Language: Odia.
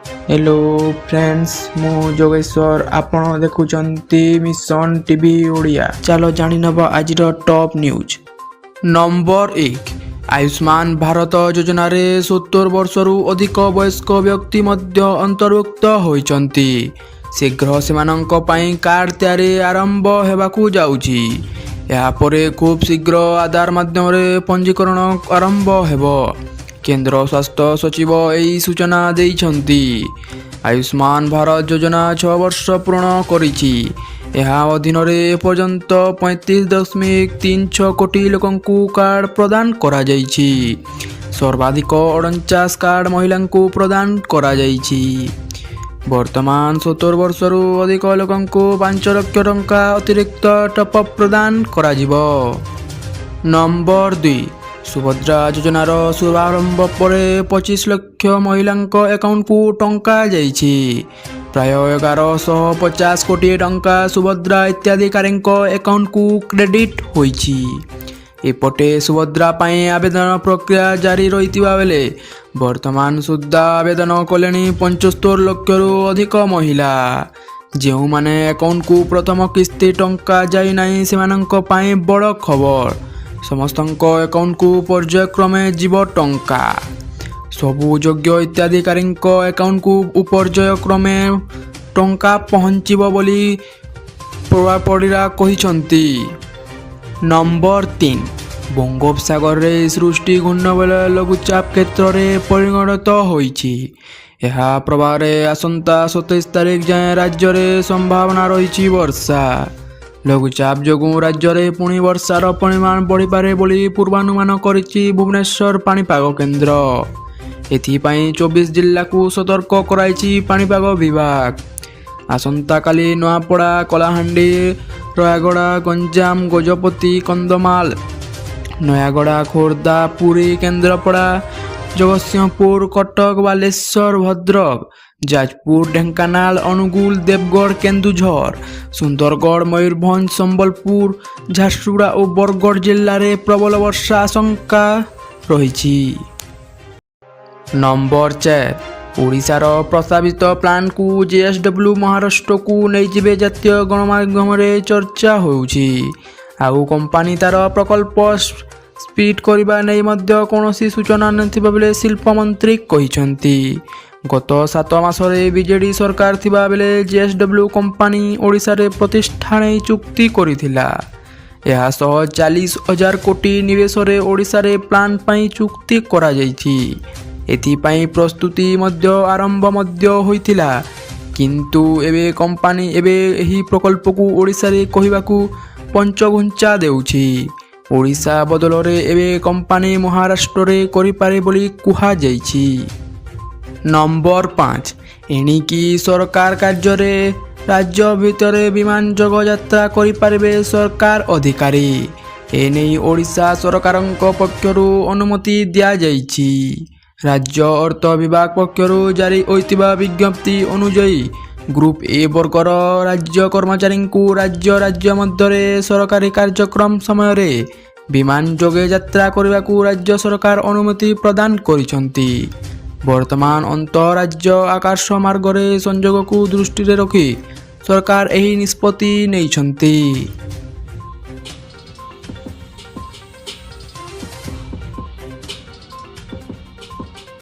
हेलो फ्रेंड्स मु जोगेश्वर आपण देखुचंती मिशन टीवी ओडिया। चलो जानि नबा आज top news. Number 1 Ayushman Bharat योजना रे 70 वर्षरु अधिक वयस्क व्यक्ति मध्य अंतर्भुक्त होइचंती। शीघ्र सेमानंक पई कार्ड तैयारी आरंभ हेबाकू जाउची। या परे खूब शीघ्र आधार माध्यम रे पंजीकरण आरंभ हेबो। केंद्र स्वास्थ्य सचिव यही सूचना देइछंती। आयुष्मान भारत योजना 6 वर्ष पूर्ण करिछि। ଏହା ଅଧୀନରେ ଏପର୍ଯ୍ୟନ୍ତ 35.36 କୋଟି ଲୋକଙ୍କୁ କାର୍ଡ ପ୍ରଦାନ କରାଯାଇଛି। ସର୍ବାଧିକ 49 କାର୍ଡ ମହିଳାଙ୍କୁ ପ୍ରଦାନ କରାଯାଇଛି। ବର୍ତ୍ତମାନ 70 ବର୍ଷରୁ ଅଧିକ ଲୋକଙ୍କୁ 5 ଲକ୍ଷ ଟଙ୍କା ଅତିରିକ୍ତ ଟପ୍ ପ୍ରଦାନ କରାଯିବ। ନମ୍ବର 2 ସୁଭଦ୍ରା ଯୋଜନାର ଶୁଭାରମ୍ଭ ପରେ 25 ଲକ୍ଷ ମହିଳାଙ୍କ ଆକାଉଣ୍ଟକୁ ଟଙ୍କା ଯାଇଛି। ପ୍ରାୟ 1150 କୋଟି ଟଙ୍କା ସୁଭଦ୍ରା ହିତାଧିକାରୀଙ୍କ ଆକାଉଣ୍ଟକୁ କ୍ରେଡିଟ୍ ହୋଇଛି। ଏପଟେ ସୁଭଦ୍ରା ପାଇଁ ଆବେଦନ ପ୍ରକ୍ରିୟା ଜାରି ରହିଥିବା ବେଳେ ବର୍ତ୍ତମାନ ସୁଦ୍ଧା ଆବେଦନ କଲେଣି 75 ଲକ୍ଷରୁ ଅଧିକ ମହିଳା। ଯେଉଁମାନେ ଆକାଉଣ୍ଟକୁ ପ୍ରଥମ କିସ୍ତି ଟଙ୍କା ଯାଇନାହିଁ ସେମାନଙ୍କ ପାଇଁ ବଡ଼ ଖବର। ସମସ୍ତଙ୍କ ଆକାଉଣ୍ଟକୁ ପର୍ଯ୍ୟାୟକ୍ରମେ ଯିବ ଟଙ୍କା। ସବୁ ଯୋଗ୍ୟ ହିତାଧିକାରୀଙ୍କ ଆକାଉଣ୍ଟକୁ ପର୍ଯ୍ୟାୟକ୍ରମେ ଟଙ୍କା ପହଞ୍ଚିବ ବୋଲି ପ୍ରଭାପଡ଼ିରା କହିଛନ୍ତି। ନମ୍ବର 3 ବଙ୍ଗୋପସାଗରରେ ସୃଷ୍ଟି ଘୂର୍ଣ୍ଣିବଳୟ ଲଘୁଚାପ କ୍ଷେତ୍ରରେ ପରିଣତ ହୋଇଛି। ଏହା ପ୍ରଭାବରେ ଆସନ୍ତା 27 ତାରିଖ ଯାଏଁ ରାଜ୍ୟରେ ସମ୍ଭାବନା ରହିଛି ବର୍ଷା। ଲଘୁଚାପ ଯୋଗୁଁ ରାଜ୍ୟରେ ପୁଣି ବର୍ଷାର ପରିମାଣ ବଢ଼ିପାରେ ବୋଲି ପୂର୍ବାନୁମାନ କରିଛି ଭୁବନେଶ୍ୱର ପାଣିପାଗ କେନ୍ଦ୍ର। ଏଥିପାଇଁ 24 ଜିଲ୍ଲାକୁ ସତର୍କ କରାଇଛି ପାଣିପାଗ ବିଭାଗ। ଆସନ୍ତାକାଲି ନୂଆପଡ଼ା, କଳାହାଣ୍ଡି, ରାୟଗଡ଼ା, ଗଞ୍ଜାମ, ଗଜପତି, କନ୍ଧମାଳ, ନୟାଗଡ଼, ଖୋର୍ଦ୍ଧା, ପୁରୀ, କେନ୍ଦ୍ରାପଡ଼ା, ଜଗତସିଂହପୁର, କଟକ, ବାଲେଶ୍ୱର, ଭଦ୍ରକ, ଯାଜପୁର, ଢେଙ୍କାନାଳ, ଅନୁଗୁଳ, ଦେବଗଡ଼, କେନ୍ଦୁଝର, ସୁନ୍ଦରଗଡ଼, ମୟୂରଭଞ୍ଜ, ସମ୍ବଲପୁର, ଝାରସୁଗୁଡ଼ା ଓ ବରଗଡ଼ ଜିଲ୍ଲାରେ ପ୍ରବଳ ବର୍ଷା ଆଶଙ୍କା ରହିଛି। ନମ୍ବର 4 ଓଡ଼ିଶାର ପ୍ରସ୍ତାବିତ ପ୍ଲାନ୍କୁ ଜେଏସଡବ୍ଲ୍ୟୁ ମହାରାଷ୍ଟ୍ରକୁ ନେଇଯିବେ ଜାତୀୟ ଗଣମାଧ୍ୟମରେ ଚର୍ଚ୍ଚା ହେଉଛି। ଆଉ କମ୍ପାନୀ ତାର ପ୍ରକଳ୍ପ ସ୍ପିଡ୍ କରିବା ନେଇ ମଧ୍ୟ କୌଣସି ସୂଚନା ନଥିବା ବେଳେ ଶିଳ୍ପ ମନ୍ତ୍ରୀ କହିଛନ୍ତି। ଗତ 7 ମାସରେ ବିଜେଡି ସରକାର ଥିବା ବେଳେ ଜେଏସଡବ୍ଲ୍ୟୁ କମ୍ପାନୀ ଓଡ଼ିଶାରେ ପ୍ରତିଷ୍ଠା ନେଇ ଚୁକ୍ତି କରିଥିଲା। ଏହା ସହ 40,000 କୋଟି ନିବେଶରେ ଓଡ଼ିଶାରେ ପ୍ଲାଣ୍ଟ ପାଇଁ ଚୁକ୍ତି କରାଯାଇଛି। ଏଥିପାଇଁ ପ୍ରସ୍ତୁତି ମଧ୍ୟ ଆରମ୍ଭ ମଧ୍ୟ ହୋଇଥିଲା। କିନ୍ତୁ ଏବେ କମ୍ପାନୀ ଏହି ପ୍ରକଳ୍ପକୁ ଓଡ଼ିଶାରେ କହିବାକୁ ପଞ୍ଚଘୁଞ୍ଚା ଦେଉଛି। ଓଡ଼ିଶା ବଦଳରେ ଏବେ କମ୍ପାନୀ ମହାରାଷ୍ଟ୍ରରେ କରିପାରେ ବୋଲି କୁହାଯାଇଛି। ନମ୍ବର 5 ଏଣିକି ସରକାର କାର୍ଯ୍ୟରେ ରାଜ୍ୟ ଭିତରେ ବିମାନ ଯୋଗ ଯାତ୍ରା କରିପାରିବେ ସରକାର ଅଧିକାରୀ। ଏନେଇ ଓଡ଼ିଶା ସରକାରଙ୍କ ପକ୍ଷରୁ ଅନୁମତି ଦିଆଯାଇଛି। ରାଜ୍ୟ ଅର୍ଥ ବିଭାଗ ପକ୍ଷରୁ ଜାରି ହୋଇଥିବା ବିଜ୍ଞପ୍ତି ଅନୁଯାୟୀ ଗ୍ରୁପ ଏ ବର୍ଗର ରାଜ୍ୟ କର୍ମଚାରୀଙ୍କୁ ରାଜ୍ୟ ମଧ୍ୟରେ ସରକାରୀ କାର୍ଯ୍ୟକ୍ରମ ସମୟରେ ବିମାନ ଯୋଗେ ଯାତ୍ରା କରିବାକୁ ରାଜ୍ୟ ସରକାର ଅନୁମତି ପ୍ରଦାନ କରିଛନ୍ତି। ବର୍ତ୍ତମାନ ଅନ୍ତଃରାଜ୍ୟ ଆକାଶ ମାର୍ଗରେ ସଂଯୋଗକୁ ଦୃଷ୍ଟିରେ ରଖି ସରକାର ଏହି ନିଷ୍ପତ୍ତି ନେଇଛନ୍ତି।